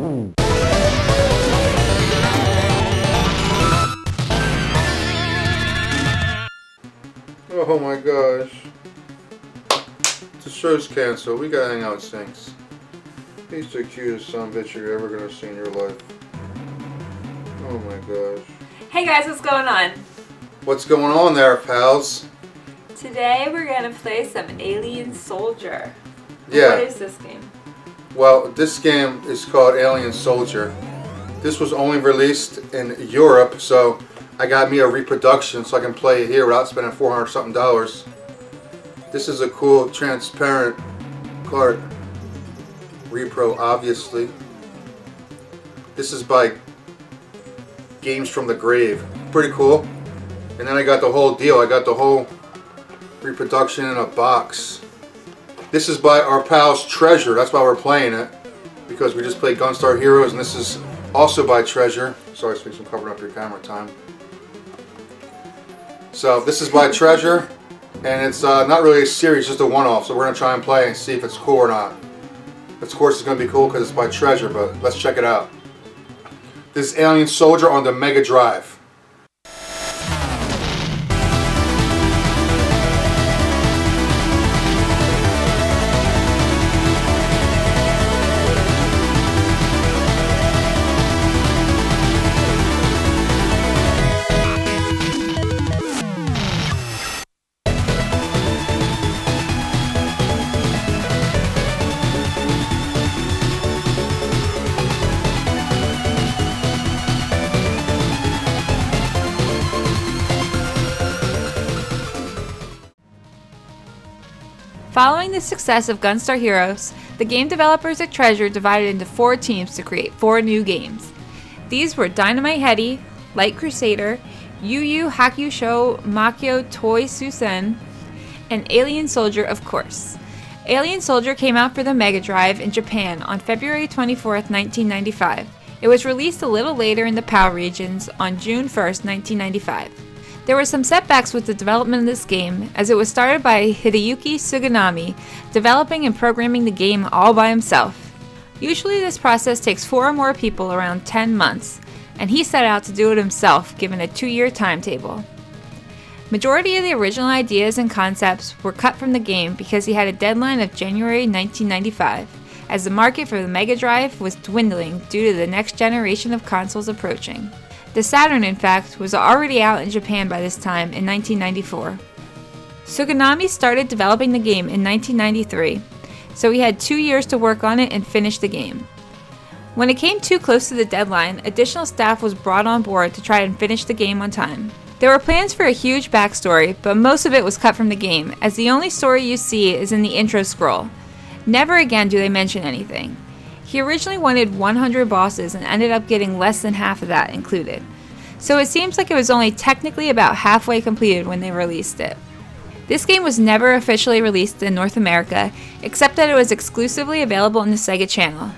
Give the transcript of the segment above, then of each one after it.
Oh my gosh. The show's canceled. We gotta hang out, Sinks. He's the cutest son of a bitch you're ever gonna see in your life. Oh my gosh. Hey guys, what's going on? What's going on there, pals? Today we're gonna play some Alien Soldier. Yeah. What is this game? Well, this game is called Alien Soldier. This was only released in Europe, so I got me a reproduction so I can play it here without spending $400 something. This is a cool, transparent card. Repro, obviously. This is by Games from the Grave. Pretty cool. And then I got the whole deal. I got the whole reproduction in a box. This is by our pals Treasure. That's why we're playing it, because we just played Gunstar Heroes, and this is also by Treasure. Sorry, Speaks, I'm covering up your camera time. So this is by Treasure, and it's not really a series, just a one-off. So we're gonna try and play and see if it's cool or not. Of course, it's gonna be cool because it's by Treasure, but let's check it out. This is Alien Soldier on the Megadrive. Following the success of Gunstar Heroes, the game developers at Treasure divided into 4 teams to create 4 new games. These were Dynamite Headdy, Light Crusader, Yu Yu Hakusho Makyo Toi Susen, and Alien Soldier, of course. Alien Soldier came out for the Megadrive in Japan on February 24th, 1995. It was released a little later in the PAL regions on June 1st, 1995. There were some setbacks with the development of this game, as it was started by Hideyuki Suganami, developing and programming the game all by himself. Usually this process takes 4 or more people around 10 months, and he set out to do it himself given a 2-year timetable. Majority of the original ideas and concepts were cut from the game because he had a deadline of January 1995, as the market for the Mega Drive was dwindling due to the next generation of consoles approaching. The Saturn, in fact, was already out in Japan by this time in 1994. Suganami started developing the game in 1993, so he had 2 years to work on it and finish the game. When it came too close to the deadline, additional staff was brought on board to try and finish the game on time. There were plans for a huge backstory, but most of it was cut from the game, as the only story you see is in the intro scroll. Never again do they mention anything. He originally wanted 100 bosses and ended up getting less than half of that included. So it seems like it was only technically about halfway completed when they released it. This game was never officially released in North America, except that it was exclusively available in the Sega Channel.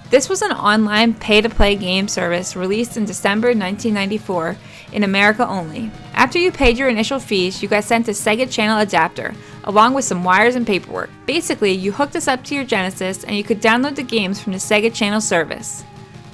This was an online pay-to-play game service released in December 1994 in America only. After you paid your initial fees, you got sent a Sega Channel adapter, along with some wires and paperwork. Basically, you hooked us up to your Genesis and you could download the games from the Sega Channel service.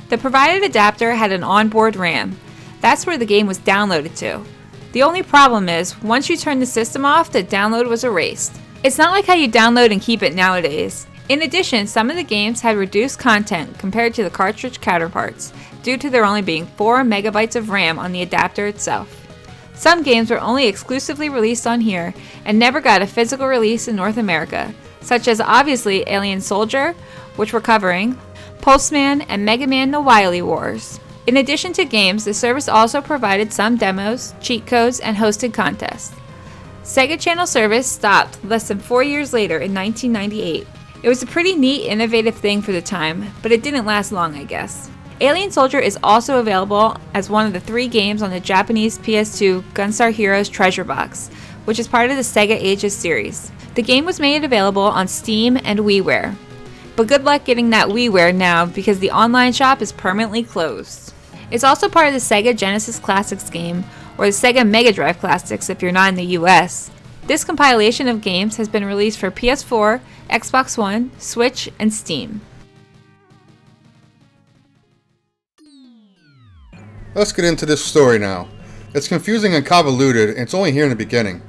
The provided adapter had an onboard RAM. That's where the game was downloaded to. The only problem is, once you turned the system off, the download was erased. It's not like how you download and keep it nowadays. In addition, some of the games had reduced content compared to the cartridge counterparts, due to there only being 4 megabytes of RAM on the adapter itself. Some games were only exclusively released on here and never got a physical release in North America, such as obviously Alien Soldier, which we're covering, Pulseman, and Mega Man The Wily Wars. In addition to games, the service also provided some demos, cheat codes, and hosted contests. Sega Channel service stopped less than 4 years later in 1998. It was a pretty neat, innovative thing for the time, but it didn't last long, I guess. Alien Soldier is also available as one of the 3 games on the Japanese PS2 Gunstar Heroes Treasure Box, which is part of the Sega Ages series. The game was made available on Steam and WiiWare. But good luck getting that WiiWare now because the online shop is permanently closed. It's also part of the Sega Genesis Classics game, or the Sega Megadrive Classics if you're not in the US. This compilation of games has been released for PS4, Xbox One, Switch, and Steam. Let's get into this story now. It's confusing and convoluted, and it's only here in the beginning.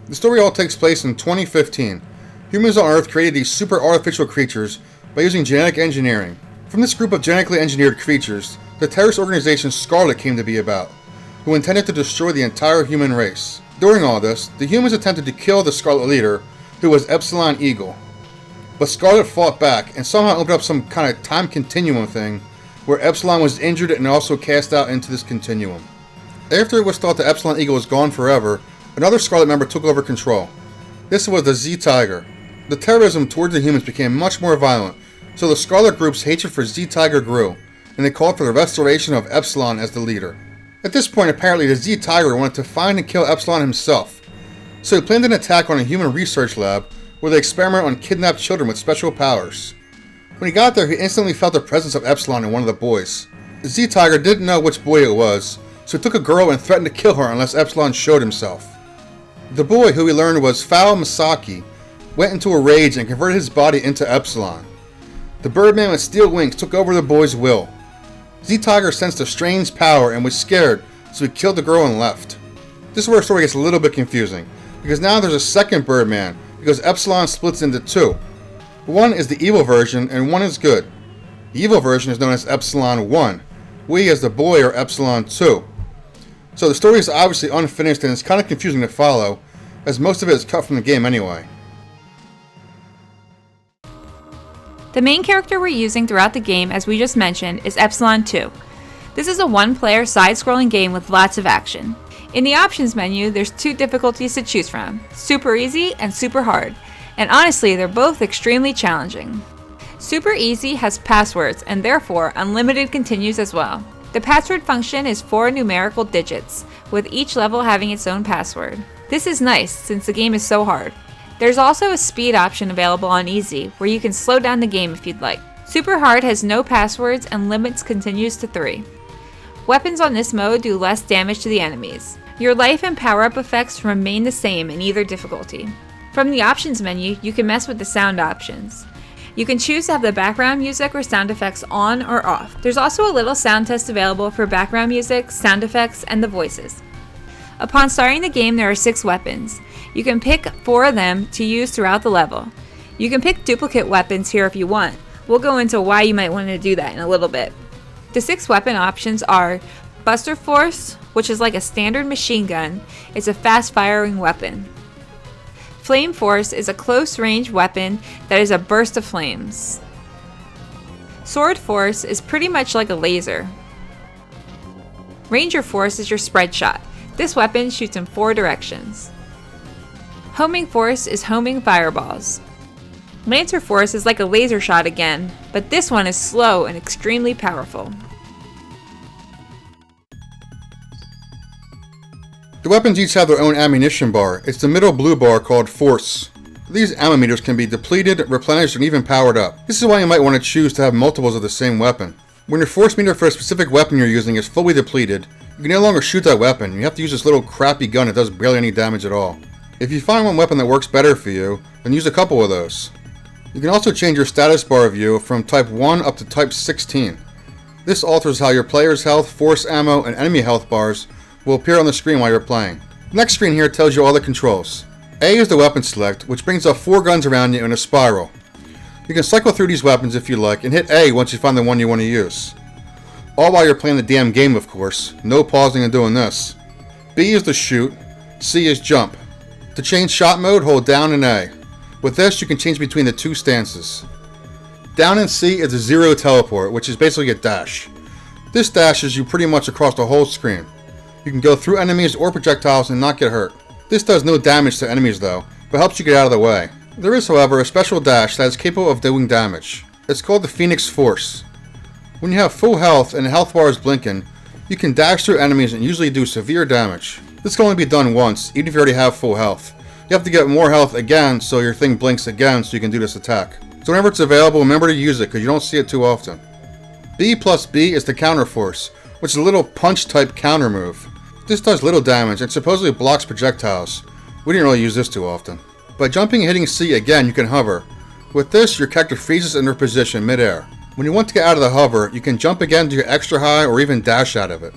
The story all takes place in 2015. Humans on Earth created these super artificial creatures by using genetic engineering. From this group of genetically engineered creatures, the terrorist organization Scarlet came to be about, who intended to destroy the entire human race. During all this, the humans attempted to kill the Scarlet leader, who was Epsilon Eagle. But Scarlet fought back and somehow opened up some kind of time continuum thing where Epsilon was injured and also cast out into this continuum. After it was thought that Epsilon Eagle was gone forever, another Scarlet member took over control. This was the Z-Tiger. The terrorism towards the humans became much more violent, so the Scarlet group's hatred for Z-Tiger grew, and they called for the restoration of Epsilon as the leader. At this point, apparently the Z-Tiger wanted to find and kill Epsilon himself, so he planned an attack on a human research lab where they experiment on kidnapped children with special powers. When he got there, he instantly felt the presence of Epsilon in one of the boys. The Z-Tiger didn't know which boy it was, so he took a girl and threatened to kill her unless Epsilon showed himself. The boy, who we learned was Foul Masaki, went into a rage and converted his body into Epsilon. The Birdman with steel wings took over the boy's will. Z-Tiger sensed a strange power and was scared, so he killed the girl and left. This is where the story gets a little bit confusing, because now there's a second Birdman, because Epsilon splits into two. One is the evil version and one is good. The evil version is known as Epsilon 1. We as the boy are Epsilon 2. So the story is obviously unfinished and it's kind of confusing to follow, as most of it is cut from the game anyway. The main character we're using throughout the game, as we just mentioned, is Epsilon 2. This is a one-player side-scrolling game with lots of action. In the options menu, there's two difficulties to choose from, Super Easy and Super Hard, and honestly, they're both extremely challenging. Super Easy has passwords, and therefore unlimited continues as well. The password function is 4 numerical digits, with each level having its own password. This is nice, since the game is so hard. There's also a speed option available on Easy, where you can slow down the game if you'd like. Super Hard has no passwords and limits continues to 3. Weapons on this mode do less damage to the enemies. Your life and power-up effects remain the same in either difficulty. From the options menu, you can mess with the sound options. You can choose to have the background music or sound effects on or off. There's also a little sound test available for background music, sound effects, and the voices. Upon starting the game, there are 6 weapons. You can pick 4 of them to use throughout the level. You can pick duplicate weapons here if you want. We'll go into why you might want to do that in a little bit. The 6 weapon options are Buster Force, which is like a standard machine gun. It's a fast-firing weapon. Flame Force is a close-range weapon that is a burst of flames. Sword Force is pretty much like a laser. Ranger Force is your spread shot. This weapon shoots in 4 directions. Homing Force is homing fireballs. Lancer Force is like a laser shot again, but this one is slow and extremely powerful. The weapons each have their own ammunition bar. It's the middle blue bar called Force. These ammo meters can be depleted, replenished, and even powered up. This is why you might want to choose to have multiples of the same weapon. When your force meter for a specific weapon you're using is fully depleted, you can no longer shoot that weapon. You have to use this little crappy gun that does barely any damage at all. If you find one weapon that works better for you, then use a couple of those. You can also change your status bar view from type 1 up to type 16. This alters how your player's health, force ammo, and enemy health bars will appear on the screen while you're playing. The next screen here tells you all the controls. A is the weapon select, which brings up 4 guns around you in a spiral. You can cycle through these weapons if you like, and hit A once you find the one you want to use. All while you're playing the damn game, of course. No pausing and doing this. B is the shoot. C is jump. To change shot mode, hold down and A. With this, you can change between the 2 stances. Down in C is a zero teleport, which is basically a dash. This dashes you pretty much across the whole screen. You can go through enemies or projectiles and not get hurt. This does no damage to enemies though, but helps you get out of the way. There is, however, a special dash that is capable of doing damage. It's called the Phoenix Force. When you have full health and the health bar is blinking, you can dash through enemies and usually do severe damage. This can only be done once, even if you already have full health. You have to get more health again so your thing blinks again so you can do this attack. So whenever it's available, remember to use it because you don't see it too often. B plus B is the counter force, which is a little punch type counter move. This does little damage and supposedly blocks projectiles. We didn't really use this too often. By jumping and hitting C again, you can hover. With this, your character freezes in their position mid-air. When you want to get out of the hover, you can jump again to your extra high or even dash out of it.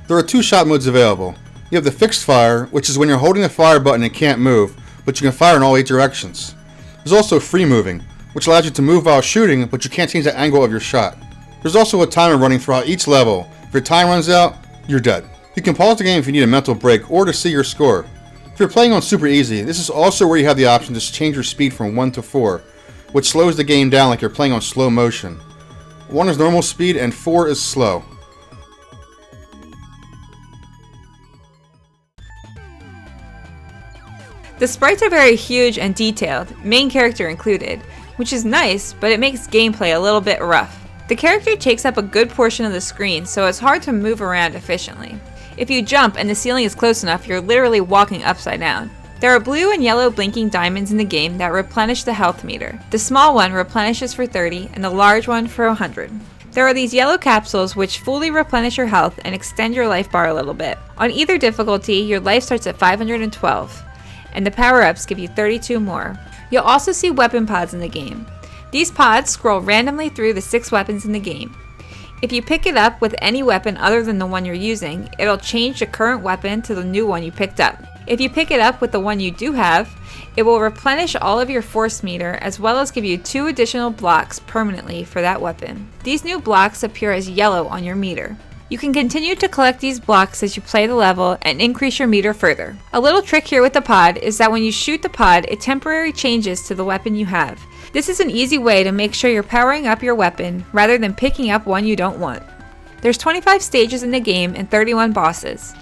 There are 2 shot modes available. You have the fixed fire, which is when you're holding the fire button and can't move, but you can fire in all 8 directions. There's also free moving, which allows you to move while shooting, but you can't change the angle of your shot. There's also a timer running throughout each level. If your time runs out, you're dead. You can pause the game if you need a mental break or to see your score. If you're playing on super easy, this is also where you have the option to change your speed from 1 to 4, which slows the game down like you're playing on slow motion. 1 is normal speed and 4 is slow. The sprites are very huge and detailed, main character included, which is nice, but it makes gameplay a little bit rough. The character takes up a good portion of the screen, so it's hard to move around efficiently. If you jump and the ceiling is close enough, you're literally walking upside down. There are blue and yellow blinking diamonds in the game that replenish the health meter. The small one replenishes for 30 and the large one for 100. There are these yellow capsules which fully replenish your health and extend your life bar a little bit. On either difficulty, your life starts at 512. And the power-ups give you 32 more. You'll also see weapon pods in the game. These pods scroll randomly through the 6 weapons in the game. If you pick it up with any weapon other than the one you're using, it'll change the current weapon to the new one you picked up. If you pick it up with the one you do have, it will replenish all of your force meter as well as give you 2 additional blocks permanently for that weapon. These new blocks appear as yellow on your meter. You can continue to collect these blocks as you play the level and increase your meter further. A little trick here with the pod is that when you shoot the pod, it temporarily changes to the weapon you have. This is an easy way to make sure you're powering up your weapon rather than picking up one you don't want. There's 25 stages in the game and 31 bosses.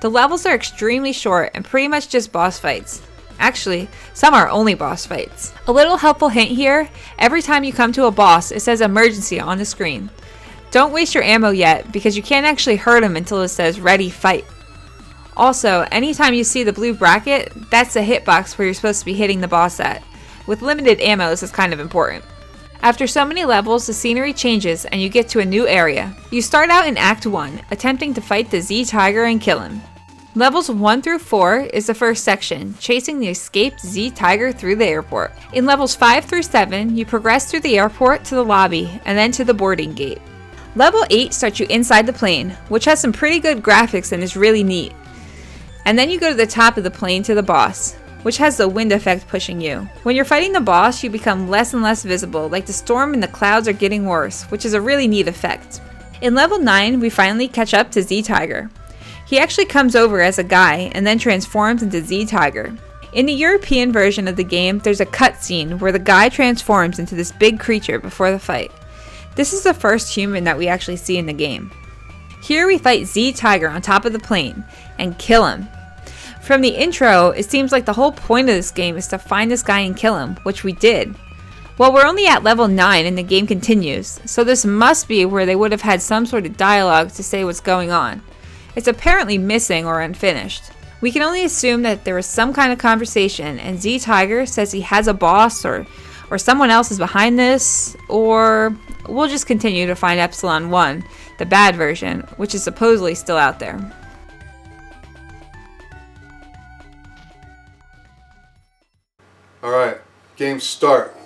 The levels are extremely short and pretty much just boss fights. Actually, some are only boss fights. A little helpful hint here, every time you come to a boss, it says emergency on the screen. Don't waste your ammo yet, because you can't actually hurt him until it says ready, fight. Also, anytime you see the blue bracket, that's the hitbox where you're supposed to be hitting the boss at. With limited ammo, this is kind of important. After so many levels, the scenery changes and you get to a new area. You start out in Act 1, attempting to fight the Z-Tiger and kill him. Levels 1 through 4 is the first section, chasing the escaped Z-Tiger through the airport. In levels 5 through 7, you progress through the airport to the lobby and then to the boarding gate. Level 8 starts you inside the plane, which has some pretty good graphics and is really neat. And then you go to the top of the plane to the boss, which has the wind effect pushing you. When you're fighting the boss, you become less and less visible, like the storm and the clouds are getting worse, which is a really neat effect. In level 9, we finally catch up to Z-Tiger. He actually comes over as a guy and then transforms into Z-Tiger. In the European version of the game, there's a cutscene where the guy transforms into this big creature before the fight. This is the first human that we actually see in the game. Here we fight Z-Tiger on top of the plane and kill him. From the intro, it seems like the whole point of this game is to find this guy and kill him, which we did. Well, we're only at level 9 and the game continues, so this must be where they would have had some sort of dialogue to say what's going on. It's apparently missing or unfinished. We can only assume that there was some kind of conversation and Z-Tiger says he has a boss or someone else is behind this, or we'll just continue to find Epsilon 1, the bad version, which is supposedly still out there. Alright, game start.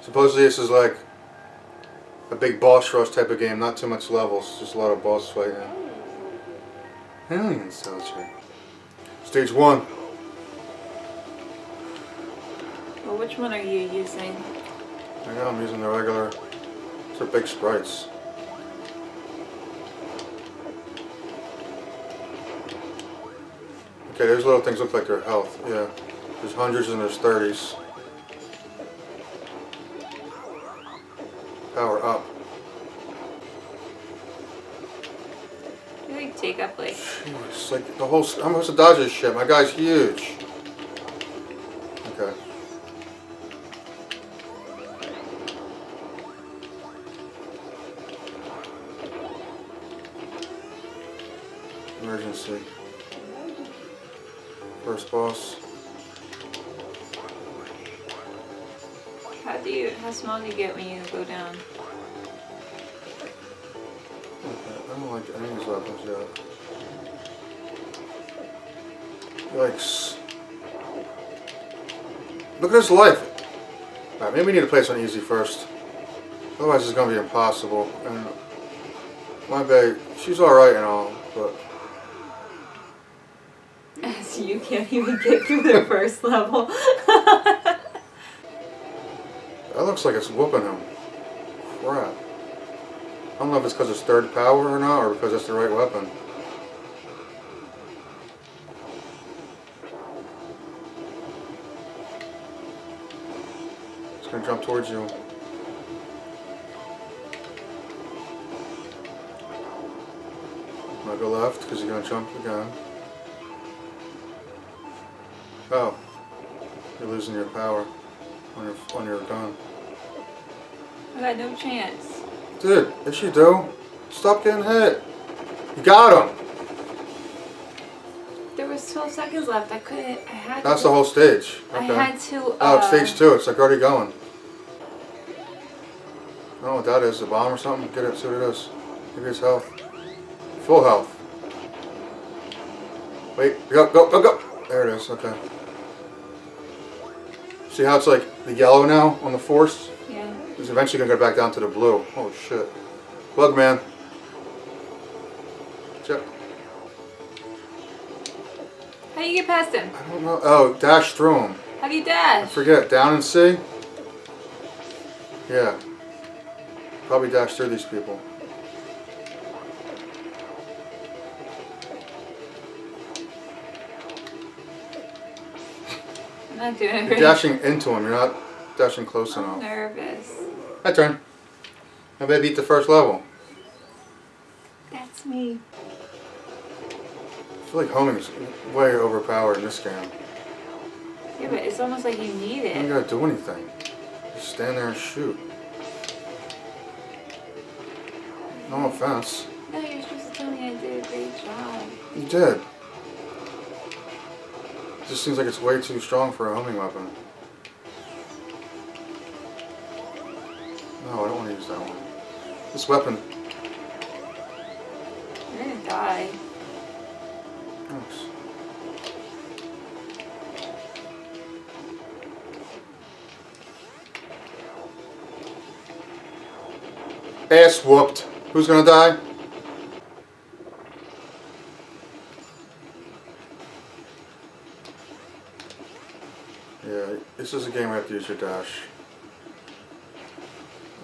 Supposedly this is like a big boss rush type of game, not too much levels, just a lot of boss fighting. Alien Soldier. Stage 1. Well, which one are you using? Yeah, I'm using the regular. These are big sprites. Okay, those little things look like their health. Yeah, there's hundreds and there's 30s. Power up. You like take up like... Jeez, like the whole... I'm supposed to dodge this shit. My guy's huge. Okay. Emergency. First boss. How small do you get when you go down? Okay, I don't like any of these weapons yet. Yikes. Look at his life. Alright, maybe we need to play this on easy first. Otherwise it's gonna be impossible. And my babe, she's alright and all. but So you can't even get through the first level. that looks like it's whooping him. Crap. I don't know if it's because it's third power or not, or because it's the right weapon. It's gonna jump towards you. Might go left because you're gonna jump again. Oh, you're losing your power on your gun. I got no chance. Dude, yes you do. Stop getting hit. You got him. There was 12 seconds left. I couldn't. I had That's to. the whole stage. I Okay. had to. Oh, it's stage 2. It's like already going. I don't know what that is. A bomb or something? Get it. See what it is. Maybe it's health. Full health. Wait. Go, go, go, go. There it is. Okay. See how it's like the yellow now on the force? Yeah. It's eventually going to go back down to the blue. Oh, shit. Bug man. Check. How do you get past him? I don't know. Oh, dash through him. How do you I dash? forget. Down and C? Yeah. Probably dash through these people. I'm not doing it You're right. dashing into him. You're not dashing close I'm enough. nervous. My turn. I bet I beat the first level. That's me. I feel like homing is way overpowered in this game. Yeah, but it's almost like you need You don't it. gotta do anything. Just stand there and shoot. No offense. No, you're supposed to tell me I did a great job. You did. It just seems like it's way too strong for a homing weapon. No, I don't want to use that one. This weapon. You're gonna die. Thanks. Ass whooped. Who's gonna die? Yeah, this is a game where you have to use your dash.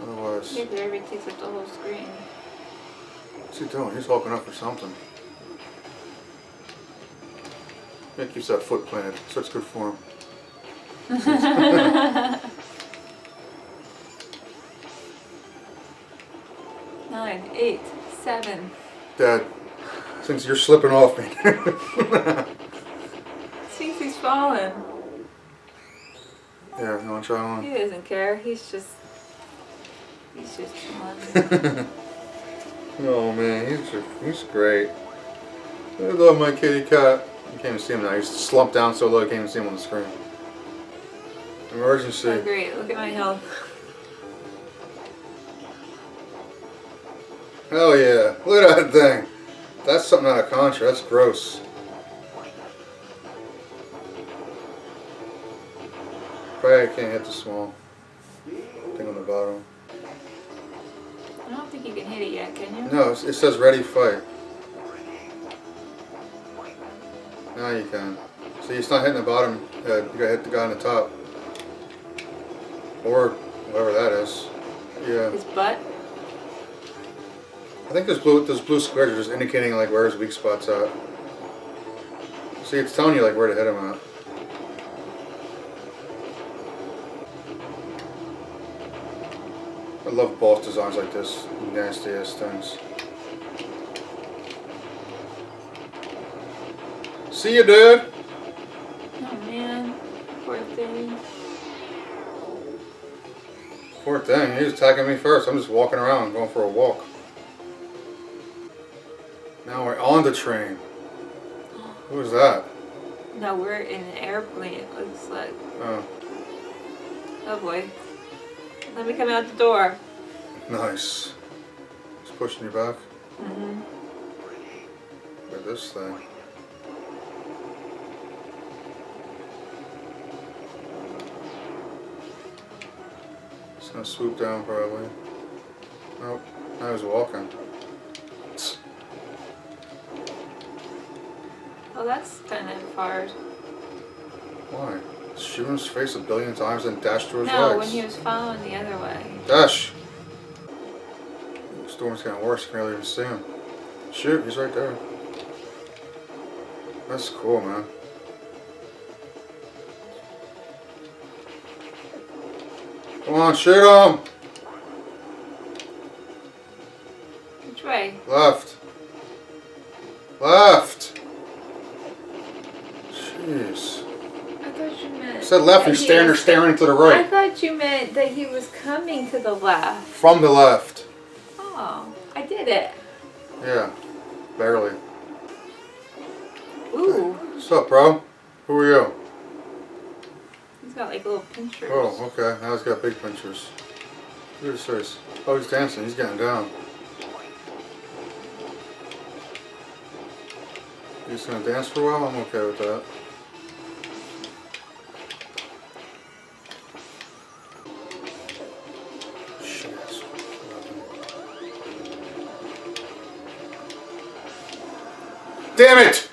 Otherwise, Yeah, but everybody takes up the whole screen. what's he doing? He's hulking up for something. Yeah, keeps that foot planted, so it's good for him. 9, 8, 7. Dad, since you're slipping off me. Thinks he's falling. Yeah, you wanna try one? He doesn't care. He's just chilling. Oh man, he's great. I love my kitty cat. You can't even see him now. He's slumped down so low you can't even see him on the screen. Emergency. Oh, great. Look at my health. Hell yeah. Look at that thing. That's something out of Contra. That's gross. Probably I can't hit the small thing on the bottom. I don't think you can hit it yet, can you? No, it says ready, fight. Now you can. See, it's not hitting the bottom head. You gotta hit the guy on the top. Or whoever that is. Yeah. His butt? I think those blue squares are just indicating like where his weak spot's at. See, it's telling you like where to hit him at. I love boss designs like this. Nasty ass things. See you, dude. Oh man. Poor thing. Poor thing. He's attacking me first. I'm just walking around, going for a walk. Now we're on the train. Who is that? No, we're in an airplane, it looks like. Oh, Oh boy. Let me come out the door. nice. It's pushing you back. Mm-hmm. Look at this thing. It's gonna swoop down probably. Nope. Now he's walking. Well, that's kind of hard. Why? Shoot him in his face a billion times and dash through his No, legs. when he was following the other way. Dash! The storm's getting worse. Can't really even see him. Shoot, he's right there. That's cool, man. Come on, shoot him! Which way? Left. Left! Jeez. I thought you meant... I said left, you're standing there staring to the I right. thought you meant that he was coming to the left. From the left. Oh, I did it. Yeah, barely. Ooh. What's up, bro? Who are you? He's got like little pinchers. Oh, okay. Now he's got big pinchers. Look at his face. Oh, he's dancing. He's getting down. He's gonna dance for a while? I'm okay with that. Shit. Damn it!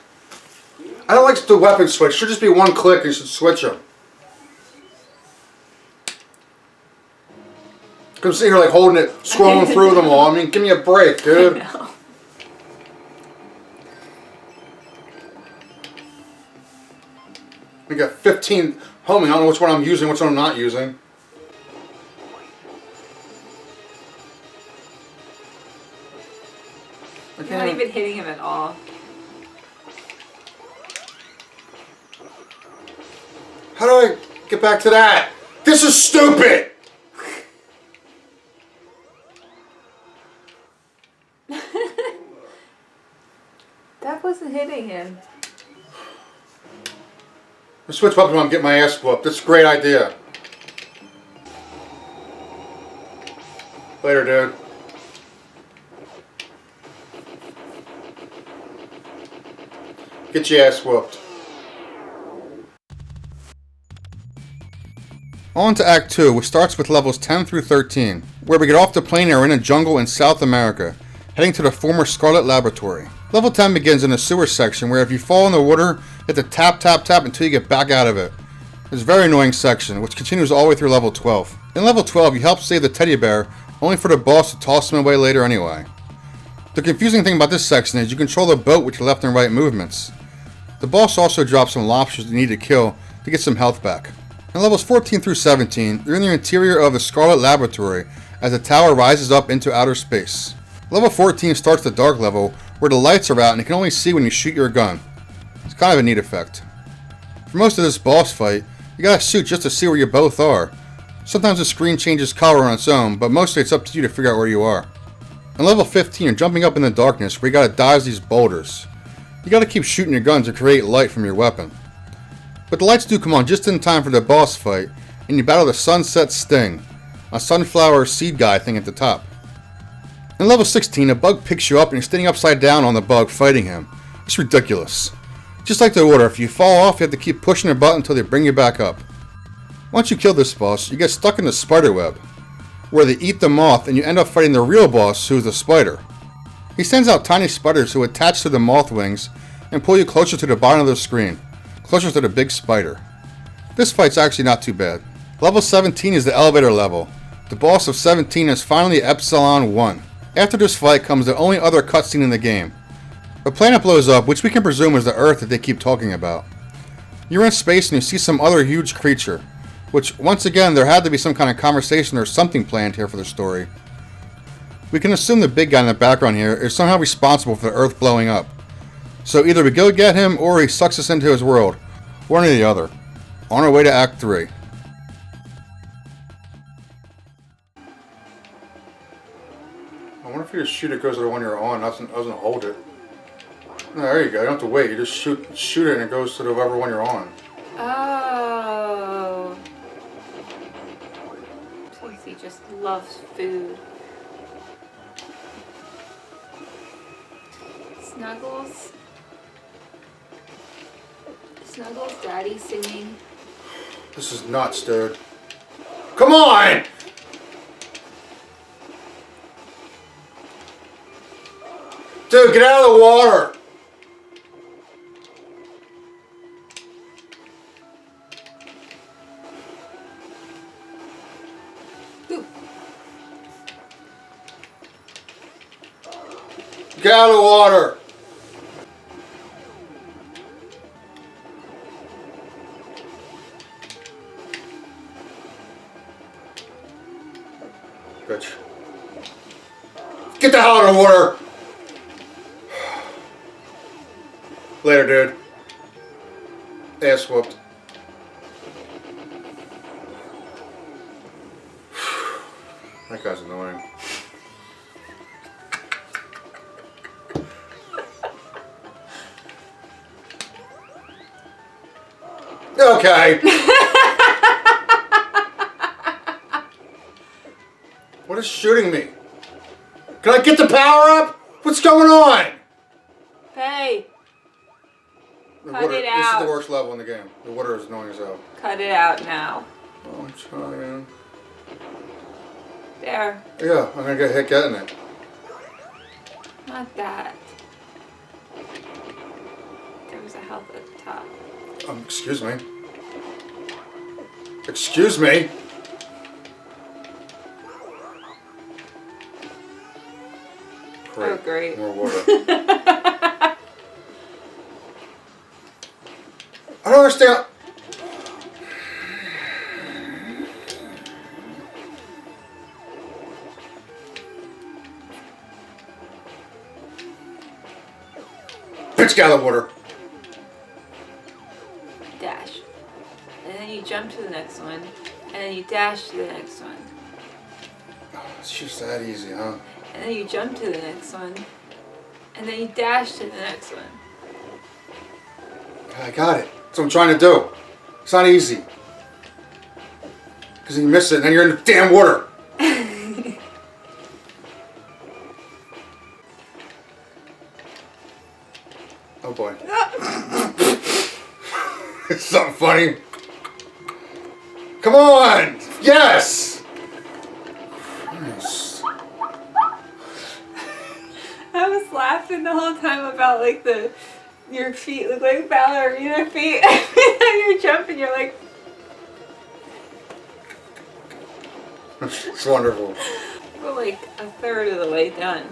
I don't like to do weapon switch. It should just be one click and you should switch them. I'm sitting here like holding it, scrolling through them all. I mean, give me a break, dude. I know. We got 15 homing. I don't know which one I'm using, which one I'm not using. You're not even hitting him at all. How do I get back to that? This is stupid! That wasn't hitting him. I switch weapons when I'm getting my ass whooped. That's a great idea. Later, dude. Get your ass whooped. On to Act 2, which starts with levels 10 through 13, where we get off the plane and are in a jungle in South America, heading to the former Scarlet Laboratory. Level 10 begins in a sewer section where if you fall in the water, you have to tap, tap, tap until you get back out of it. It's a very annoying section, which continues all the way through level 12. In level 12, you help save the teddy bear, only for the boss to toss him away later anyway. The confusing thing about this section is you control the boat with your left and right movements. The boss also drops some lobsters you need to kill to get some health back. In levels 14 through 17, you're in the interior of the Scarlet Laboratory as the tower rises up into outer space. Level 14 starts the dark level where the lights are out and you can only see when you shoot your gun. It's kind of a neat effect. For most of this boss fight, you gotta shoot just to see where you both are. Sometimes the screen changes color on its own, but mostly it's up to you to figure out where you are. In level 15, you're jumping up in the darkness where you gotta dodge these boulders. You gotta keep shooting your guns to create light from your weapon. But the lights do come on just in time for the boss fight, and you battle the Sunset Sting, a sunflower seed guy thing at the top. In level 16, a bug picks you up and you're standing upside down on the bug fighting him. It's ridiculous. Just like the order, if you fall off, you have to keep pushing the button until they bring you back up. Once you kill this boss, you get stuck in the spider web, where they eat the moth and you end up fighting the real boss, who is the spider. He sends out tiny spiders who attach to the moth wings and pull you closer to the bottom of the screen, closer to the big spider. This fight's actually not too bad. Level 17 is the elevator level. The boss of 17 is finally Epsilon 1. After this fight comes the only other cutscene in the game. A planet blows up, which we can presume is the Earth that they keep talking about. You're in space and you see some other huge creature, which once again there had to be some kind of conversation or something planned here for the story. We can assume the big guy in the background here is somehow responsible for the Earth blowing up. So either we go get him or he sucks us into his world. One or the other. On our way to Act 3. I wonder if you just shoot it goes to the one you're on, doesn't hold it. No, there you go, you don't have to wait, you just shoot it and it goes to whatever one you're on. Oh. He just loves food. Snuggles. Snuggles, Daddy singing. This is nuts, dude. Come on! Dude, get out of the water! Get out of the water! Bitch. Get the hell out of the water! Later, dude. Ass whooped. That guy's annoying. Okay. What is shooting me? Can I get the power up? What's going on? Hey. The Cut water, it This out. is the worst level in the game. The water is annoying as hell. Cut it out now. Oh, I'm trying. There. Yeah, I'm gonna get hit getting it. Not that. There was a health at the top. Excuse me. Excuse me. Oh, great. More water. I don't understand. Bitch, get out of the water. Dash. And then you jump to the next one. And then you dash to the next one. Oh, it's just that easy, huh? And then you jump to the next one. And then you dash to the next one. I got it. That's what I'm trying to do. It's not easy. Because you miss it and then you're in the damn water. Oh boy. It's something funny. Come on! Yes! Christ. I was laughing the whole time about like your feet look like ballerina feet. You're jumping, you're like, It's wonderful. we're like a third of the way done.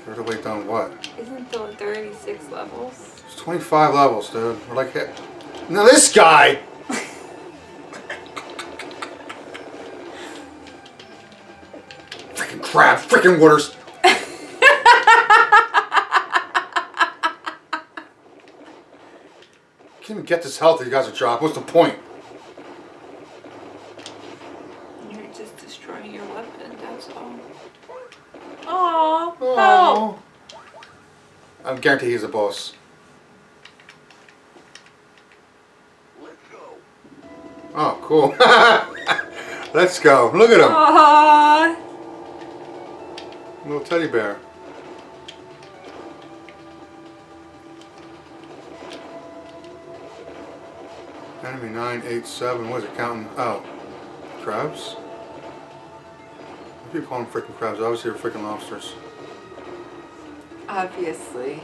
Third of the way down what? Isn't there 36 levels? It's 25 levels, dude. We're like, now this guy! Freaking crap, freaking waters. Can't even get this health that you guys are dropping. What's the point? You're just destroying your weapon, that's all. Aww, help! Oh. I guarantee he's a boss. Oh, cool. Let's go. Look at him. Aww. Little teddy bear. Enemy 987. What is it counting? Oh. Crabs? What do you call them freaking crabs? Obviously they're freaking lobsters. Obviously.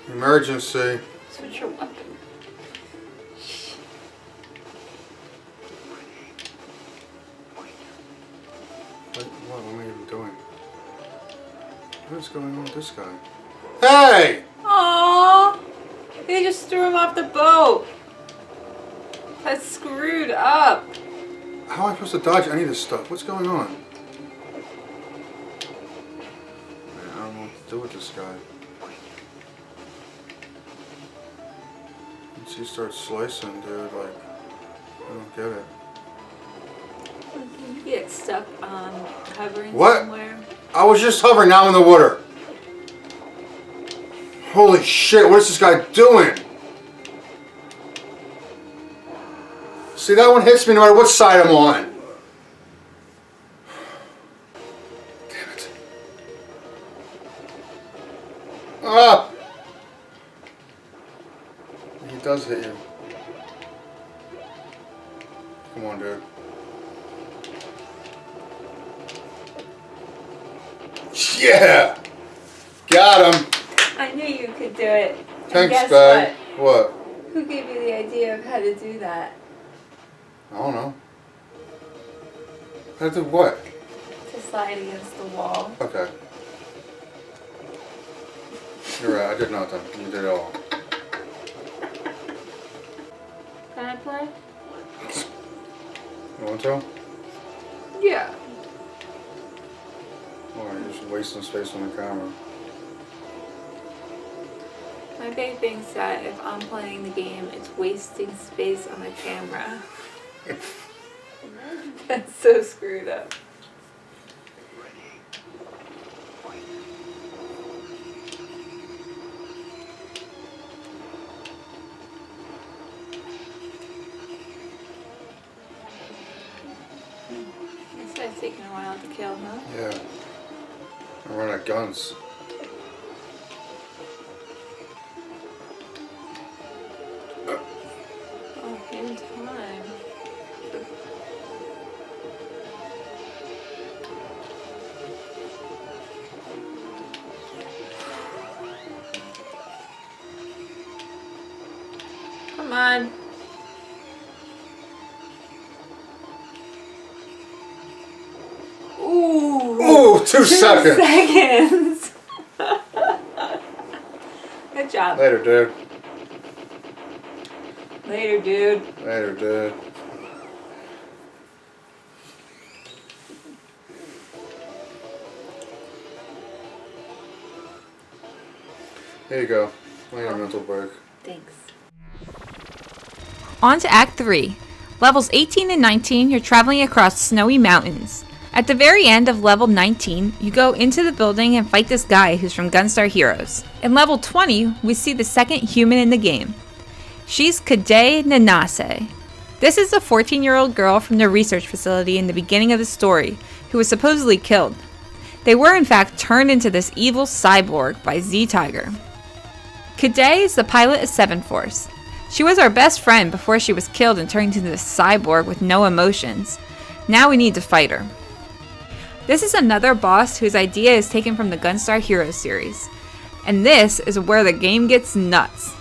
Emergency. Switch your weapon. What am I even doing? What is going on with this guy? Hey! Aww. They just threw him off the boat. That's screwed up. How am I supposed to dodge any of this stuff? What's going on? Man, I don't know what to do with this guy. Once he starts slicing, dude, like, I don't get it. You get stuck hovering What? somewhere. I was just hovering, now I'm in the water. Holy shit, what is this guy doing? See, that one hits me no matter what side I'm on. Damn it. Ah! He does hit you. Come on, dude. Yeah! Got him! I knew you could do it. And Thanks, guess babe. What? Who gave you the idea of how to do that? I don't know. How to do what? To slide against the wall. Okay. You're right, I did nothing. You did it all. Can I play? You want to? Yeah. Oh, you're just wasting space on the camera. My babe thinks that if I'm playing the game, it's wasting space on the camera. That's so screwed up. This guy's taking a while to kill, huh? Yeah. I run out of guns. Oh, in time. Come on. Ooh. Ooh, 2 seconds. Seconds. Good job. Later, dude. Later, dude. Later, dude. Here you go. Later, mental break. Thanks. On to Act 3. Levels 18 and 19, you're traveling across snowy mountains. At the very end of level 19, you go into the building and fight this guy who's from Gunstar Heroes. In level 20, we see the second human in the game. She's Kade Nanase. This is a 14-year-old girl from the research facility in the beginning of the story, who was supposedly killed. They were in fact turned into this evil cyborg by Z-Tiger. Kade is the pilot of 7 Force. She was our best friend before she was killed and turned into this cyborg with no emotions. Now we need to fight her. This is another boss whose idea is taken from the Gunstar Heroes series. And this is where the game gets nuts.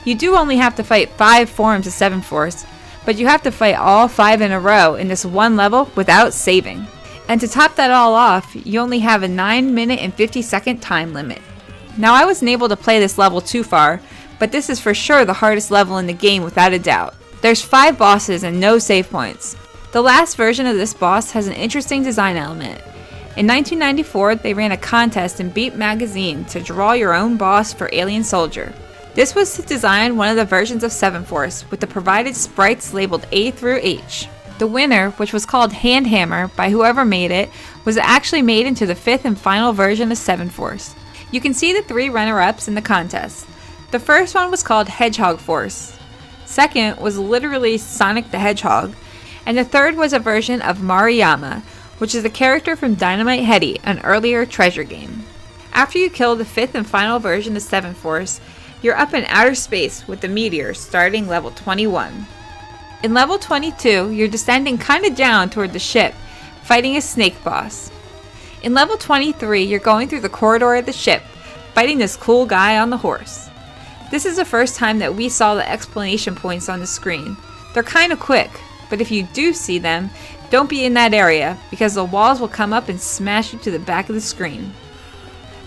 You do only have to fight 5 forms of 7 Force, but you have to fight all 5 in a row in this one level without saving. And to top that all off, you only have a 9-minute and 50-second time limit. Now I wasn't able to play this level too far, but this is for sure the hardest level in the game without a doubt. There's 5 bosses and no save points. The last version of this boss has an interesting design element. In 1994, they ran a contest in Beat magazine to draw your own boss for Alien Soldier. This was to design one of the versions of 7 Force with the provided sprites labeled A through H. The winner, which was called Hand Hammer by whoever made it, was actually made into the 5th and final version of 7 Force. You can see the 3 runner-ups in the contest. The first one was called Hedgehog Force. Second was literally Sonic the Hedgehog. And the third was a version of Mariyama, which is a character from Dynamite Headdy, an earlier treasure game. After you kill the 5th and final version of 7 Force, you're up in outer space with the meteor starting level 21. In level 22, you're descending kinda down toward the ship, fighting a snake boss. In level 23, you're going through the corridor of the ship, fighting this cool guy on the horse. This is the first time that we saw the explanation points on the screen. They're kinda quick, but if you do see them, don't be in that area, because the walls will come up and smash you to the back of the screen.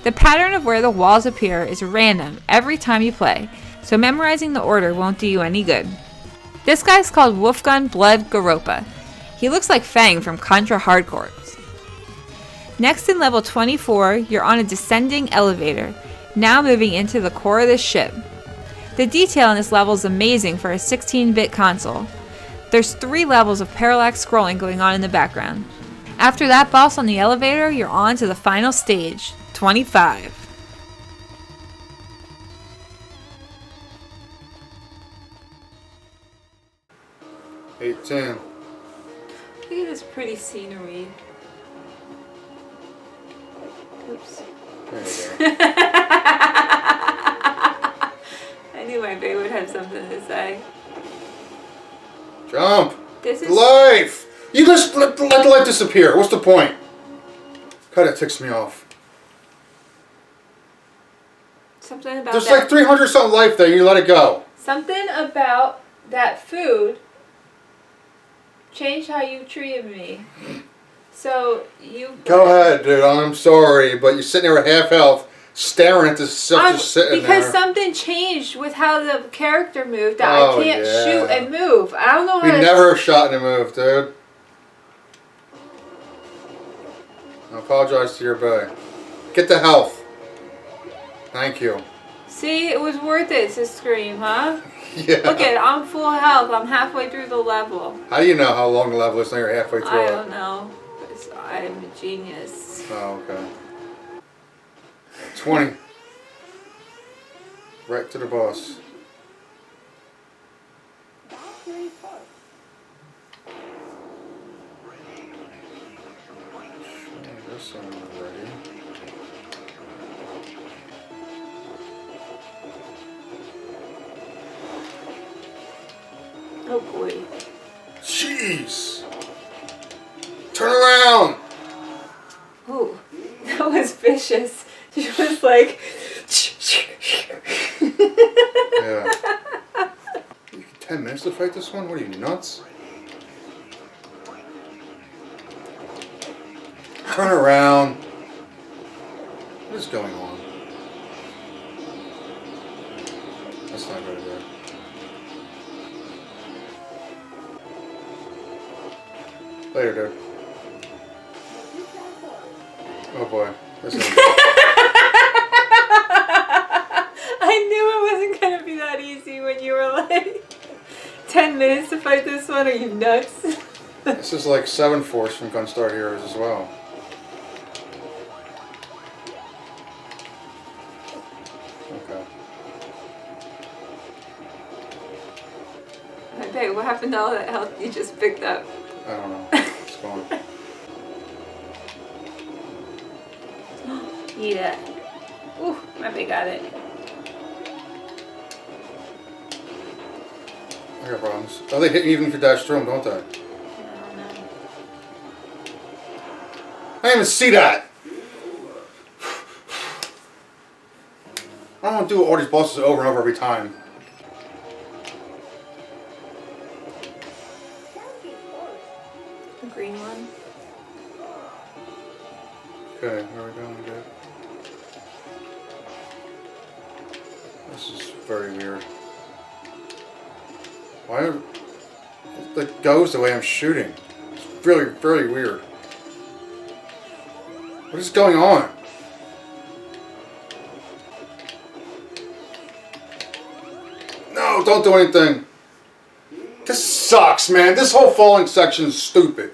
The pattern of where the walls appear is random every time you play, so memorizing the order won't do you any good. This guy's called Wolfgun Blood Garopa. He looks like Fang from Contra Hard Corps. Next in level 24, you're on a descending elevator, now moving into the core of the ship. The detail in this level is amazing for a 16-bit console. There's 3 levels of parallax scrolling going on in the background. After that boss on the elevator, you're on to the final stage, 25. Look at this pretty scenery. Oops. There you go. I knew my babe would have something to say. Jump! This is life! You just let the light disappear. What's the point? God, it ticks me off. Something about There's that. like 300 something life there. You let it go. Something about that food changed how you treated me. So you Go ahead, dude. I'm sorry, but you're sitting there at half health, staring at this stuff just sitting because there. something changed with how the character moved. That Oh, I can't yeah. shoot and move. I don't know how We to. never shot and moved, dude. I apologize to your boy. Get the health. Thank you. See, it was worth it to scream, huh? Yeah. Look at, I'm full health. I'm halfway through the level. How do you know how long the level is when you're halfway through I it? don't know. 'Cause I'm a genius. Oh, okay. 20. Right to the boss. This one already. Oh boy. Jeez! Turn around! Ooh, that was vicious. She was like. Yeah. 10 minutes to fight this one? What are you, nuts? Turn around. What is going on? That's not good idea. Later, dude. Oh boy. This is I knew it wasn't gonna be that easy when you were like 10 minutes to fight this one. Are you nuts? This is like 7 Force from Gunstar Heroes as well. Okay. I bet. What happened to all that health you just picked up? I don't know. It's gone. Eat it. Ooh, my big got it. I got problems. Oh, they hit you even if you dash through them, don't they? I don't know. I didn't even see that! I don't want to do all these bosses over and over every time. The green one. Okay, here we go. Good. This is very weird. Why? It like goes the way I'm shooting. It's really, very weird. What is going on? No, don't do anything. This sucks, man. This whole falling section is stupid.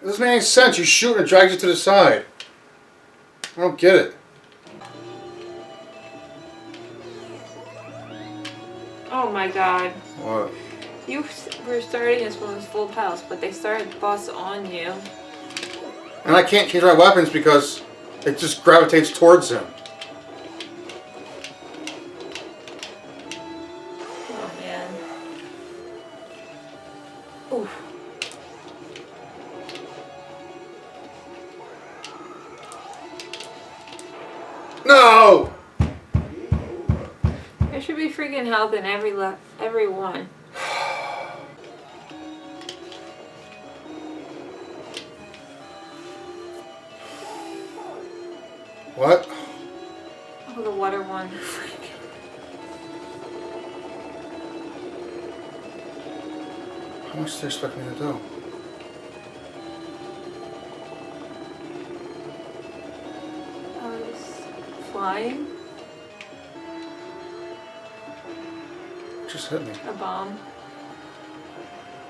It doesn't make any sense. You shoot and it drags you to the side. I don't get it. Oh my god. What? You were starting this one with full health, but they started the boss on you. And I can't change my weapons because it just gravitates towards him. Oh man. Oof. No! There should be freaking health in every one. What? Oh, the water one. How much do they expect me to do? Oh, he's flying. Just hit me. A bomb.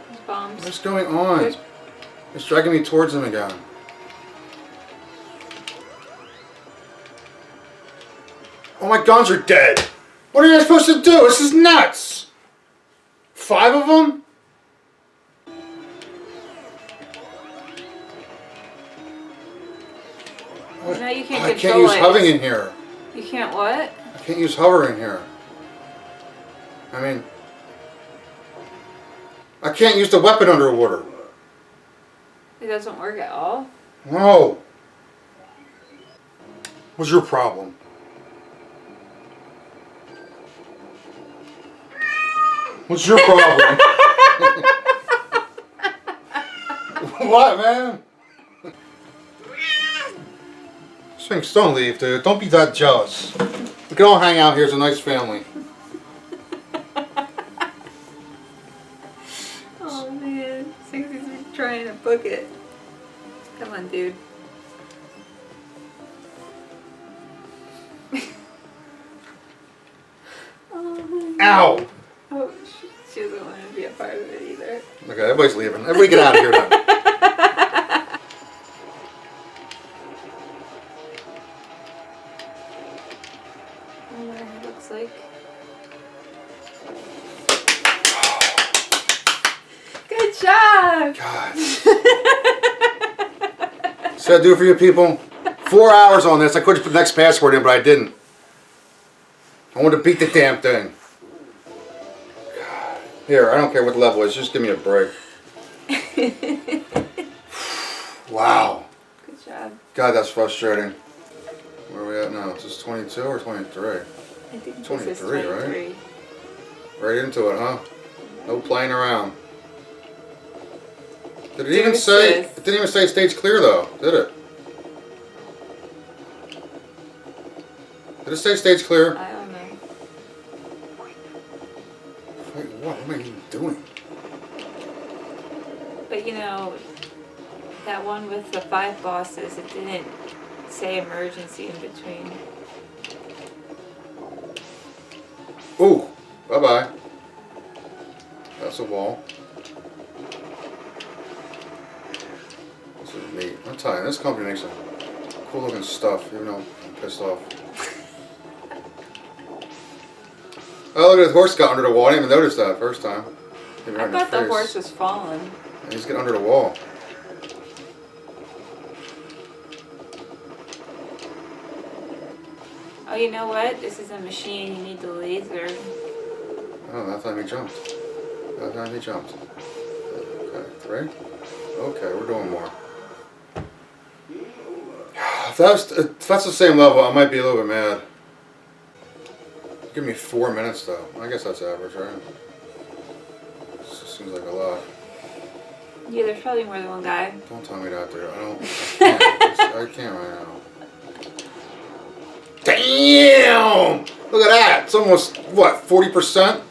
There's bombs. What's going on? There's- It's dragging me towards him again. Oh, my guns are dead. What are you supposed to do? This is nuts. 5 of them? What? Now you can't I can't control use it. hovering in here. You can't what? I can't use hover in here. I mean, I can't use the weapon underwater. It doesn't work at all. No. What's your problem? What's your problem? What, man? Sphinx, don't leave, dude. Don't be that jealous. We can all hang out here as a nice family. Oh man, Sphinx is trying to book it. Come on, dude. Ow! Oh, she doesn't want to be a part of it either. Okay, everybody's leaving. Everybody get out of here now. I wonder what it looks like. Good job! God. See what I do for you people? 4 hours on this. I could have put the next password in, but I didn't. I want to beat the damn thing. God. Here, I don't care what the level is. Just give me a break. Wow. Good job. God, that's frustrating. Where are we at now? Is this 22 or 23? I think 23, this is 23. right? Right into it, huh? No playing around. Did it even say? It didn't even say stage clear though, did it? Did it say stage clear? I don't know. Wait, what am I even doing? But you know, that one with the 5 bosses, it didn't say emergency in between. Ooh, bye bye. That's a wall. This is neat. I'm telling you, this company makes some cool looking stuff, even though I'm pissed off. Oh, look at the horse got under the wall. I didn't even notice that first time. I thought the horse was falling. And he's getting under the wall. Oh, you know what? This is a machine. You need the laser. Oh, that time he jumped. That time he jumped. Okay, 3. Okay, we're doing more. If that's the same level, I might be a little bit mad. Give me 4 minutes though. I guess that's average, right? Seems like a lot. Yeah, there's probably more than one guy. Don't tell me that, dude. I can't right now. Damn! Look at that! It's almost, what, 40%?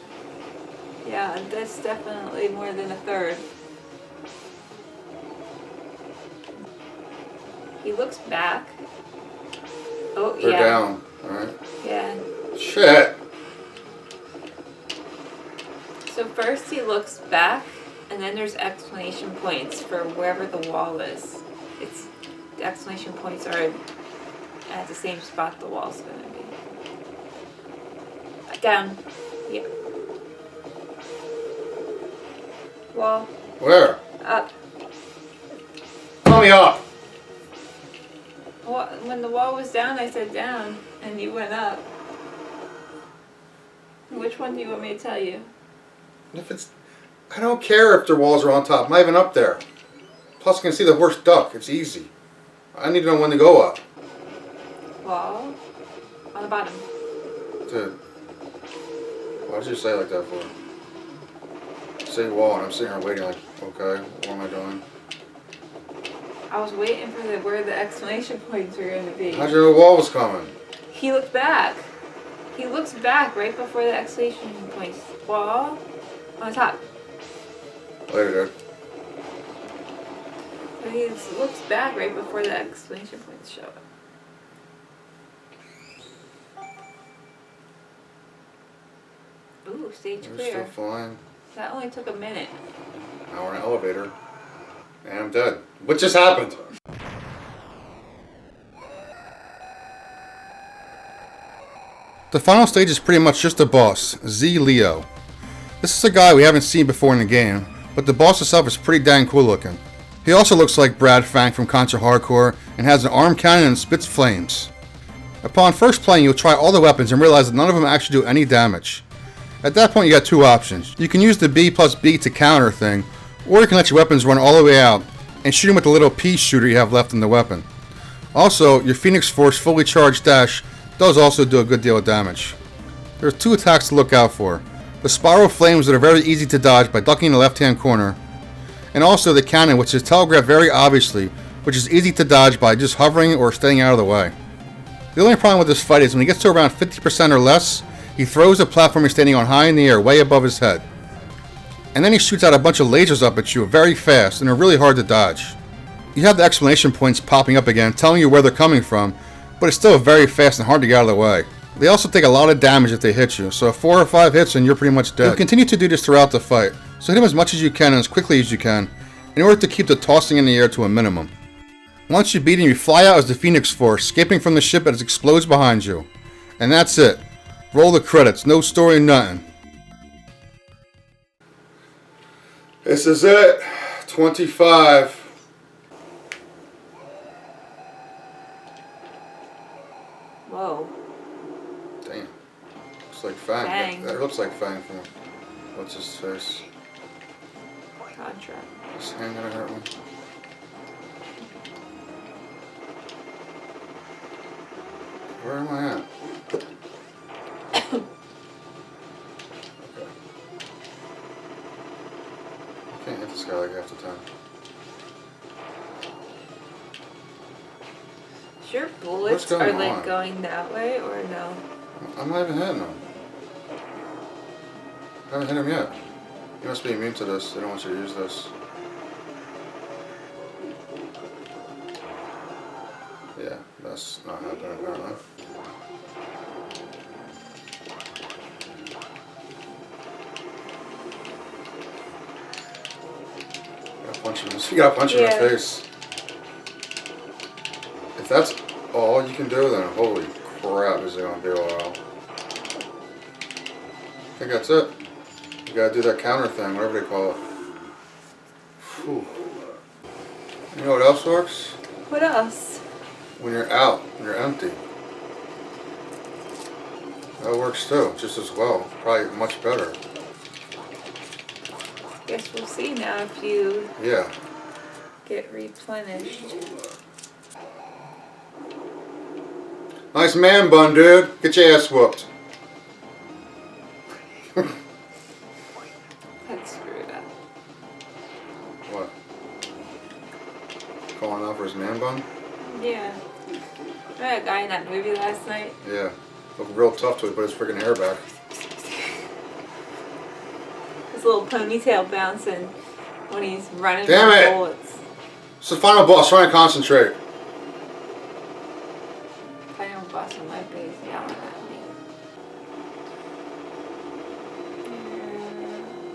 Yeah, that's definitely more than a third. He looks back. Oh, They're yeah. down, alright? Yeah. Shit! So first he looks back, and then there's exclamation points for wherever the wall is. The exclamation points are at the same spot the wall's gonna be. Down. Yeah. Wall. Where? Up. Tell me up! When the wall was down, I said down, and you went up. Which one do you want me to tell you? I don't care if their walls are on top. I'm not even up there. Plus I can see the horse duck. It's easy. I need to know when to go up. Wall. On the bottom. Dude. Why did you say it like that for? Say wall, and I'm sitting here waiting like, okay, what am I doing? I was waiting for where the exclamation points were going to be. How'd you know the wall was coming? He looked back. He looks back right before the exclamation points. Wall. On the top. Later, dude. So he looks back right before the exclamation points show up. Ooh, stage We're clear. still flying. That only took a minute. Now we're in an elevator. And I'm dead. What just happened? The final stage is pretty much just a boss, Z Leo. This is a guy we haven't seen before in the game, but the boss itself is pretty dang cool looking. He also looks like Brad Fang from Contra Hardcore and has an arm cannon and spits flames. Upon first playing, you'll try all the weapons and realize that none of them actually do any damage. At that point you got 2 options. You can use the B plus B to counter thing, or you can let your weapons run all the way out and shoot him with the little pea shooter you have left in the weapon. Also, your Phoenix Force fully charged dash does also do a good deal of damage. There are 2 attacks to look out for. The spiral flames that are very easy to dodge by ducking in the left hand corner, and also the cannon, which is telegraphed very obviously, which is easy to dodge by just hovering or staying out of the way. The only problem with this fight is when he gets to around 50% or less, he throws the platform he's standing on high in the air, way above his head. And then he shoots out a bunch of lasers up at you very fast, and they're really hard to dodge. You have the exclamation points popping up again, telling you where they're coming from, but it's still very fast and hard to get out of the way. They also take a lot of damage if they hit you, so 4 or 5 hits and you're pretty much dead. You'll continue to do this throughout the fight, so hit him as much as you can and as quickly as you can, in order to keep the tossing in the air to a minimum. Once you beat him, you fly out as the Phoenix Force, escaping from the ship as it explodes behind you. And that's it. Roll the credits, no story, nothing. This is it. 25. Whoa. Damn. Looks like Fang. Fang. That looks like Fang from what's his face? Contract. Is Fang gonna hurt me? Where am I at? Okay. I can't hit this guy like half the time. Your bullets are like going that way or no? I'm not even hitting him. I haven't hit him yet. You must be immune to this. They don't want you to use this. Yeah, that's not happening apparently. You gotta punch him in the face. If that's all you can do, then holy crap, is it gonna be a while. I think that's it. You gotta do that counter thing, whatever they call it. Whew. You know what else works? What else? When you're out, when you're empty. That works too, just as well. Probably much better. Guess we'll see now if you get replenished. Nice man bun, dude. Get your ass whooped. That's screwed up. What? Calling out for his man bun? Yeah. I had a guy in that movie last night. Yeah. Looked real tough to it, put his freaking hair back. His little ponytail bouncing when he's running Damn from it! bullets. It's the final boss. Try and concentrate. Final boss on my base yelling at me.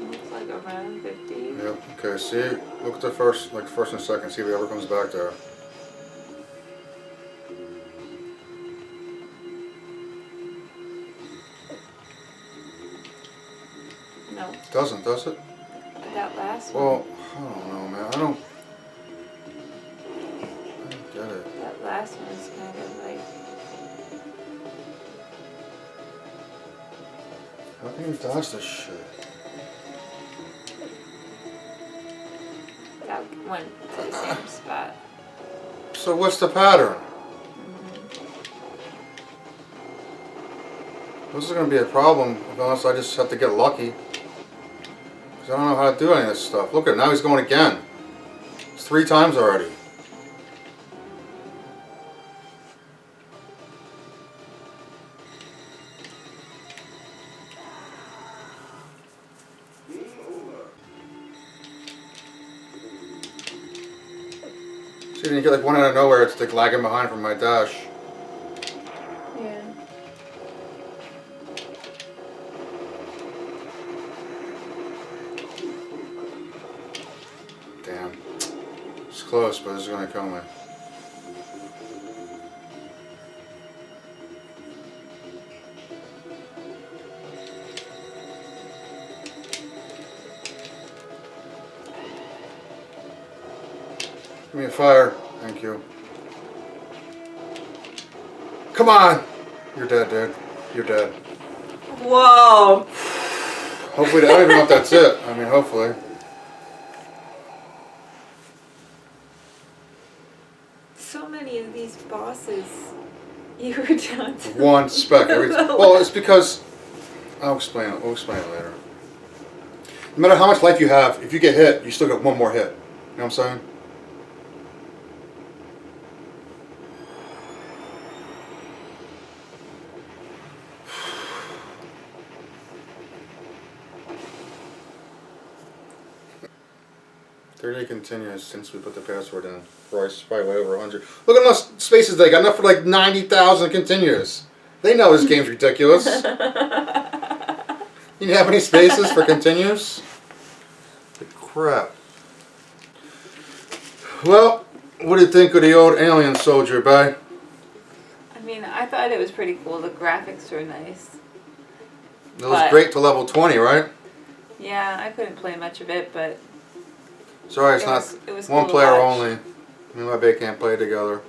Looks like around 50. Yep. Okay. See, look at the first and second. See if he ever comes back there. No. Doesn't, does it? That last one. Well, I don't know, man. I don't get it. That last one is kind of like. How can you dodge this shit? That went to the same spot. So what's the pattern? This is going to be a problem unless I just have to get lucky. Because I don't know how to do any of this stuff. Look at it, now he's going again. It's 3 times already. See, then you get like one out of nowhere, it's like lagging behind from my dash. Yeah. Damn. It's close, but this is going to kill me. Give me a fire. Thank you. Come on! You're dead, dude. You're dead. Whoa! Hopefully, I don't even know if that's it. I mean, hopefully. So many of these bosses you were down to. One spec every time. Well, it's because I'll explain it. We'll explain it later. No matter how much life you have, if you get hit, you still get one more hit. You know what I'm saying? Thirty continues since we put the password in. Price probably way over 100. Look at those spaces they got. Enough for like 90,000 continues. They know this game's ridiculous. You didn't have any spaces for continues? Crap. Well, what do you think of the old Alien Soldier, Bay? I mean, I thought it was pretty cool. The graphics were nice. It was great to level 20, right? Yeah, I couldn't play much of it, but Sorry, it's not it was one cool to player watch. only. Me and my bae can't play together.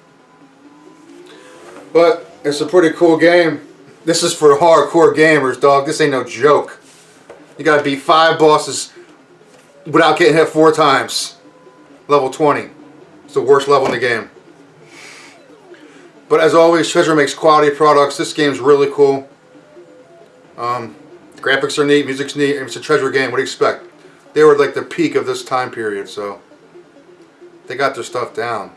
But it's a pretty cool game. This is for hardcore gamers, dog. This ain't no joke. You gotta beat 5 bosses without getting hit 4 times. Level 20. It's the worst level in the game. But as always, Treasure makes quality products. This game's really cool. Graphics are neat, music's neat, and it's a Treasure game. What do you expect? They were like the peak of this time period, so they got their stuff down.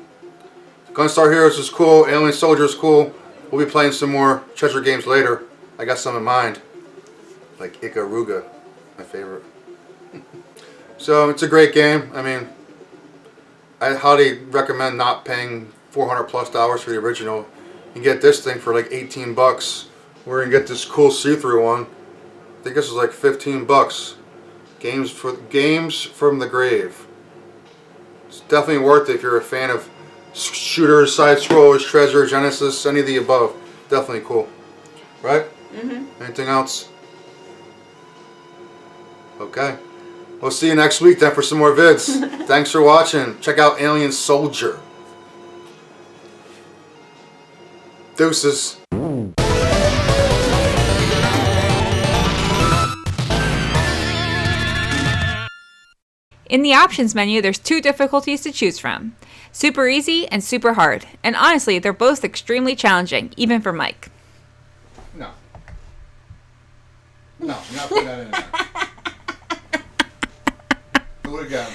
Gunstar Heroes is cool, Alien Soldier is cool. We'll be playing some more Treasure games later. I got some in mind, like Ikaruga, my favorite. So it's a great game. I mean, I highly recommend not paying $400+ for the original. You can get this thing for like 18 bucks. We're gonna get this cool see-through one. I think this is like 15 bucks. Games from the grave. It's definitely worth it if you're a fan of shooters, side scrollers, Treasure, Genesis, any of the above. Definitely cool. Right? Mm-hmm. Anything else? Okay. We'll see you next week then for some more vids. Thanks for watching. Check out Alien Soldier. Deuces. In the options menu, there's 2 difficulties to choose from. Super easy and super hard. And honestly, they're both extremely challenging, even for Mike. No. No, I'm not putting that in there. Do it again.